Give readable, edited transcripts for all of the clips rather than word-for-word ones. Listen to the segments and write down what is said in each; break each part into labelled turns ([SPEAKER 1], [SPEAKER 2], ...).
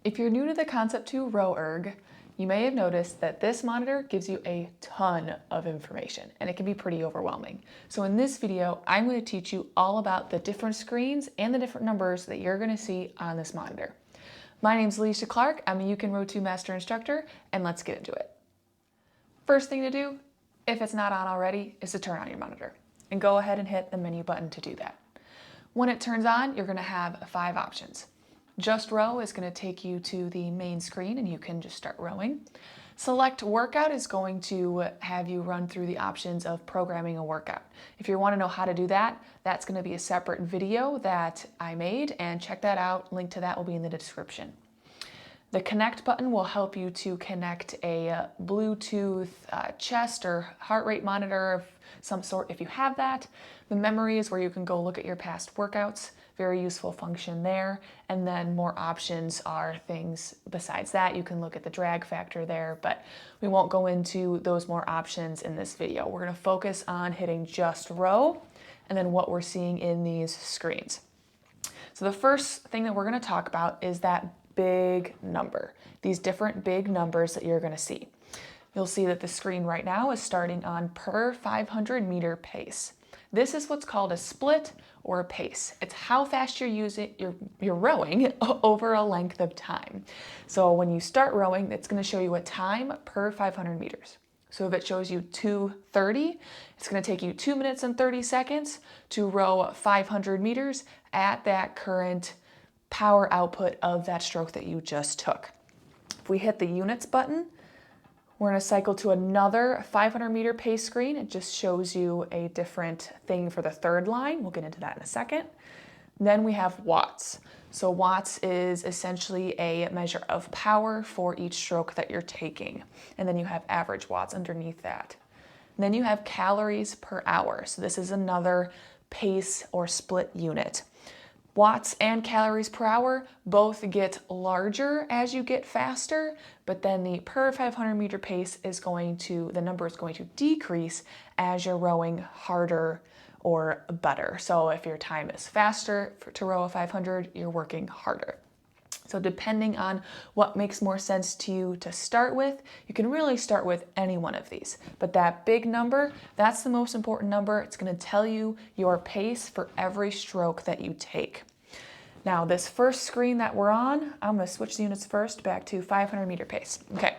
[SPEAKER 1] If you're new to the Concept2 Row Erg, you may have noticed that this monitor gives you a ton of information and it can be pretty overwhelming. So in this video, I'm going to teach you all about the different screens and the different numbers that you're going to see on this monitor. My name's Alicia Clark, I'm a You Can Row 2 Master Instructor, and let's get into it. First thing to do, if it's not on already, is to turn on your monitor. And go ahead and hit the menu button to do that. When it turns on, you're going to have 5 options. Just Row is going to take you to the main screen and you can just start rowing. Select Workout is going to have you run through the options of programming a workout. If you want to know how to do that, that's going to be a separate video that I made, and check that out. Link to that will be in the description. The Connect button will help you to connect a Bluetooth chest or heart rate monitor of some sort if you have that. The Memory is where you can go look at your past workouts. Very useful function there. And then more options are things besides that. You can look at the drag factor there, but we won't go into those more options in this video. We're going to focus on hitting Just Row and then what we're seeing in these screens. So the first thing that we're going to talk about is that big number, these different big numbers that you're going to see. You'll see that the screen right now is starting on per 500 meter pace. This is what's called a split or a pace. It's how fast you're rowing over a length of time. So when you start rowing, it's going to show you a time per 500 meters. So if it shows you 2:30, it's going to take you 2 minutes and 30 seconds to row 500 meters at that current power output of that stroke that you just took. If we hit the units button, we're going to cycle to another 500 meter pace screen. It just shows you a different thing for the third line. We'll get into that in a second. Then we have watts. So watts is essentially a measure of power for each stroke that you're taking. And then you have average watts underneath that. And then you have calories per hour. So this is another pace or split unit. Watts and calories per hour both get larger as you get faster, but then the per 500 meter pace is the number is going to decrease as you're rowing harder or better. So if your time is faster to row a 500, you're working harder. So depending on what makes more sense to you to start with, you can really start with any one of these. But that big number, that's the most important number. It's going to tell you your pace for every stroke that you take. Now this first screen that we're on, I'm going to switch the units first back to 500 meter pace. Okay,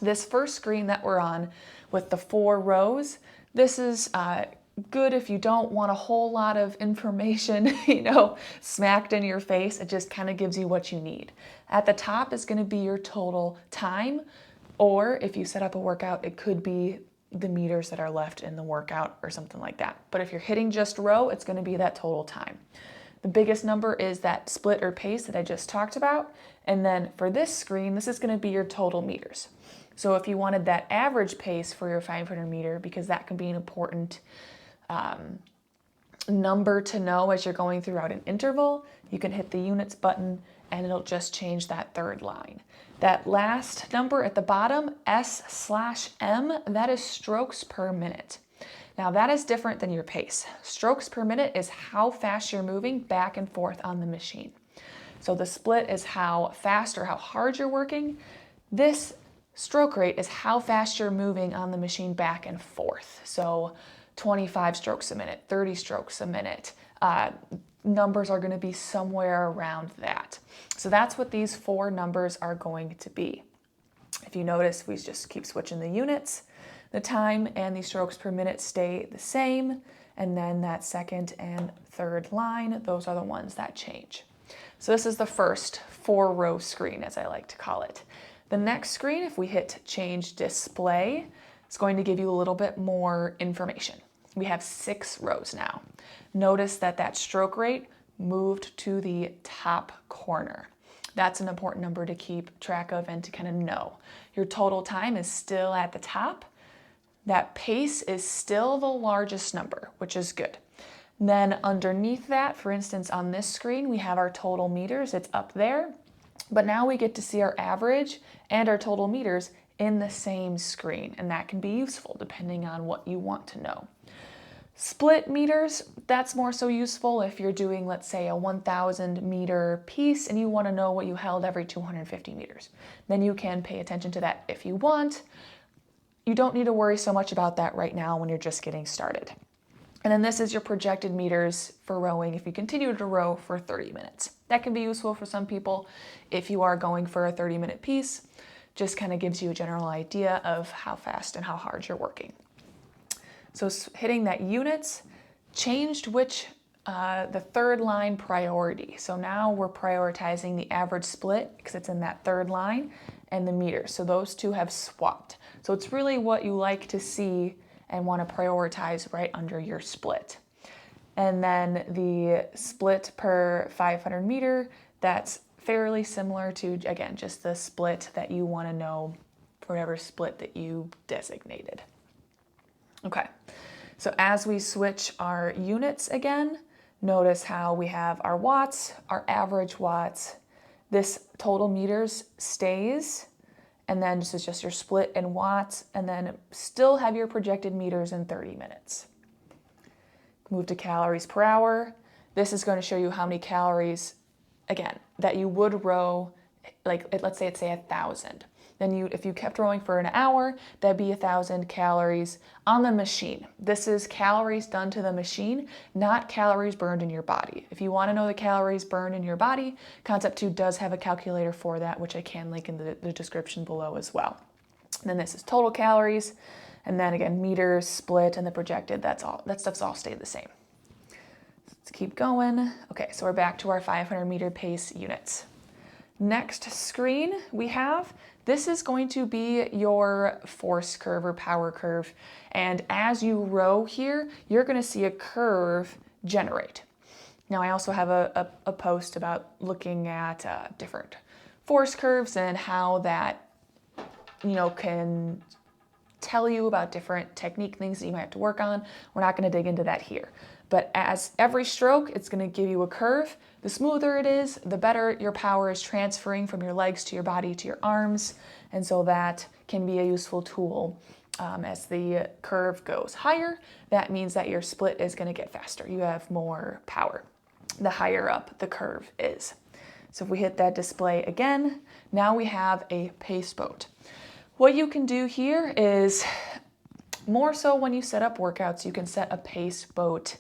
[SPEAKER 1] this first screen that we're on with the 4 rows, this is good if you don't want a whole lot of information, smacked in your face. It just kind of gives you what you need. At the top is going to be your total time, or if you set up a workout, it could be the meters that are left in the workout or something like that. But if you're hitting Just Row, it's going to be that total time. The biggest number is that split or pace that I just talked about. And then for this screen, this is going to be your total meters. So if you wanted that average pace for your 500 meter, because that can be an important number to know as you're going throughout an interval, you can hit the units button and it'll just change that third line. That last number at the bottom, S/M, that is strokes per minute. Now that is different than your pace. Strokes per minute is how fast you're moving back and forth on the machine. So the split is how fast or how hard you're working. This stroke rate is how fast you're moving on the machine back and forth. So 25 strokes a minute, 30 strokes a minute. Numbers are going to be somewhere around that. So that's what these 4 numbers are going to be. If you notice, we just keep switching the units. The time and the strokes per minute stay the same. And then that second and third line, those are the ones that change. So this is the first 4-row screen, as I like to call it. The next screen, if we hit Change Display, it's going to give you a little bit more information. We have 6 rows now. Notice that that stroke rate moved to the top corner. That's an important number to keep track of and to kind of know. Your total time is still at the top. That pace is still the largest number, which is good. Then underneath that, for instance, on this screen, we have our total meters. It's up there. But now we get to see our average and our total meters in the same screen, and that can be useful depending on what you want to know. Split meters, that's more so useful if you're doing, let's say, a 1,000 meter piece and you want to know what you held every 250 meters. Then you can pay attention to that if you want. You don't need to worry so much about that right now when you're just getting started. And then this is your projected meters for rowing if you continue to row for 30 minutes. That can be useful for some people if you are going for a 30-minute piece. Just kind of gives you a general idea of how fast and how hard you're working. So hitting that units changed the third line priority. So now we're prioritizing the average split because it's in that third line and the meters. So those two have swapped. So it's really what you like to see and want to prioritize right under your split. And then the split per 500 meter, that's fairly similar to, again, just the split that you want to know for whatever split that you designated. Okay, so as we switch our units again, notice how we have our watts, our average watts, this total meters stays, and then this is just your split in watts, and then still have your projected meters in 30 minutes. Move to calories per hour. This is going to show you how many calories, again, that you would row, like let's say 1,000. Then if you kept rowing for an hour, that'd be 1,000 calories on the machine. This is calories done to the machine, not calories burned in your body. If you want to know the calories burned in your body, Concept 2 does have a calculator for that, which I can link in the description below as well. And then this is total calories, and then again, meters, split, and the projected, that's all. That stuff's all stayed the same. Let's keep going. Okay, so we're back to our 500 meter pace units. Next screen we have, this is going to be your force curve or power curve. And as you row here, you're going to see a curve generate. Now I also have a post about looking at different force curves and how that, can tell you about different technique things that you might have to work on. We're not going to dig into that here. But as every stroke, it's going to give you a curve. The smoother it is, the better your power is transferring from your legs to your body to your arms. And so that can be a useful tool. As the curve goes higher, that means that your split is going to get faster. You have more power the higher up the curve is. So if we hit that display again, now we have a pace boat. What you can do here is more so when you set up workouts, you can set a pace boat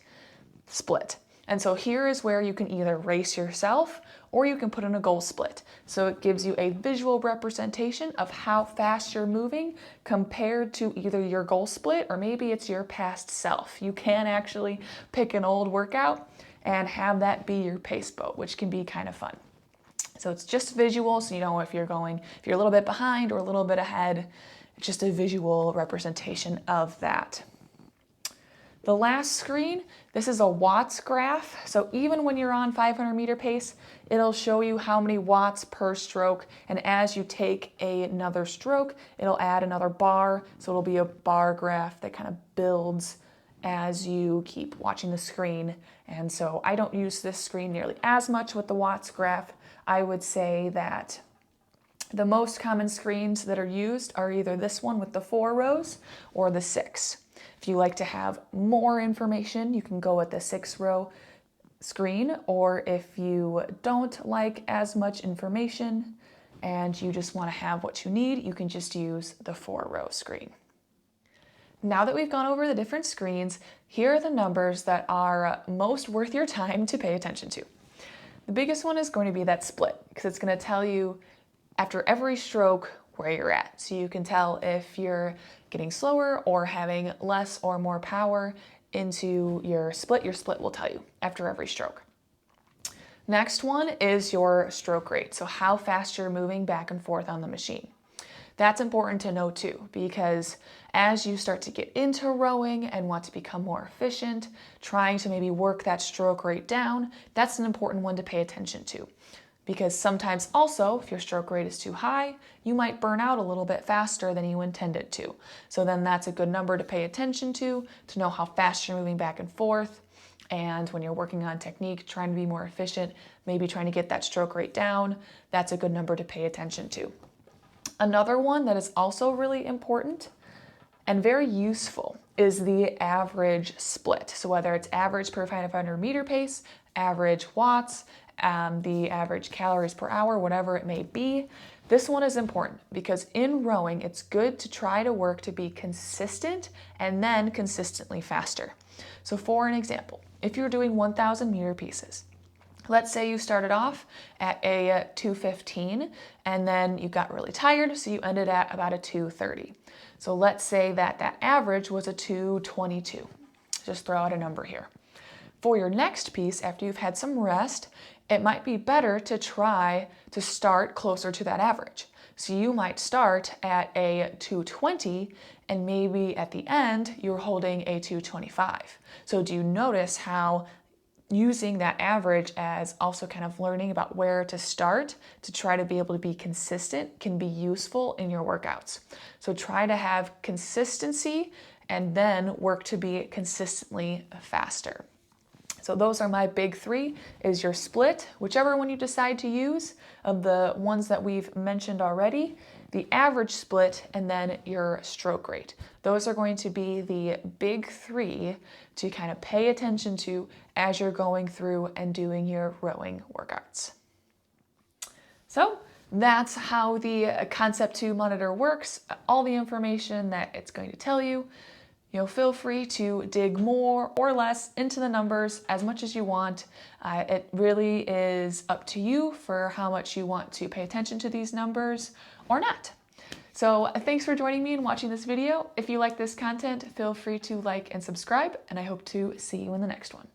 [SPEAKER 1] split. And so here is where you can either race yourself or you can put in a goal split. So it gives you a visual representation of how fast you're moving compared to either your goal split or maybe it's your past self. You can actually pick an old workout and have that be your pace boat, which can be kind of fun. So it's just visual, so you know if you're a little bit behind or a little bit ahead, it's just a visual representation of that. The last screen, this is a watts graph. So even when you're on 500 meter pace, it'll show you how many watts per stroke. And as you take another stroke, it'll add another bar. So it'll be a bar graph that kind of builds as you keep watching the screen. And so I don't use this screen nearly as much with the watts graph. I would say that the most common screens that are used are either this one with the 4 rows or the 6. If you like to have more information, you can go with the 6-row screen, or if you don't like as much information and you just want to have what you need, you can just use the 4-row screen. Now that we've gone over the different screens, here are the numbers that are most worth your time to pay attention to. The biggest one is going to be that split, because it's going to tell you after every stroke where you're at. So you can tell if you're getting slower or having less or more power into your split will tell you after every stroke. Next one is your stroke rate. So how fast you're moving back and forth on the machine. That's important to know too, because as you start to get into rowing and want to become more efficient, trying to maybe work that stroke rate down, that's an important one to pay attention to. Because sometimes also, if your stroke rate is too high, you might burn out a little bit faster than you intended to. So then that's a good number to pay attention to know how fast you're moving back and forth. And when you're working on technique, trying to be more efficient, maybe trying to get that stroke rate down, that's a good number to pay attention to. Another one that is also really important and very useful is the average split. So whether it's average per 500 meter pace, average watts, the average calories per hour, whatever it may be, this one is important because in rowing, it's good to try to work to be consistent and then consistently faster. So for an example, if you're doing 1,000 meter pieces, let's say you started off at a 2:15 and then you got really tired, so you ended at about a 2:30. So let's say that that average was a 2:22. Just throw out a number here. For your next piece, after you've had some rest, it might be better to try to start closer to that average. So you might start at a 2:20 and maybe at the end you're holding a 2:25. So do you notice how using that average as also kind of learning about where to start to try to be able to be consistent can be useful in your workouts. So try to have consistency and then work to be consistently faster. So those are my big three, is your split, whichever one you decide to use of the ones that we've mentioned already, the average split, and then your stroke rate. Those are going to be the big three to kind of pay attention to as you're going through and doing your rowing workouts. So that's how the Concept 2 monitor works, all the information that it's going to tell you. Feel free to dig more or less into the numbers as much as you want. It really is up to you for how much you want to pay attention to these numbers or not. So thanks for joining me and watching this video. If you like this content, feel free to like and subscribe, and I hope to see you in the next one.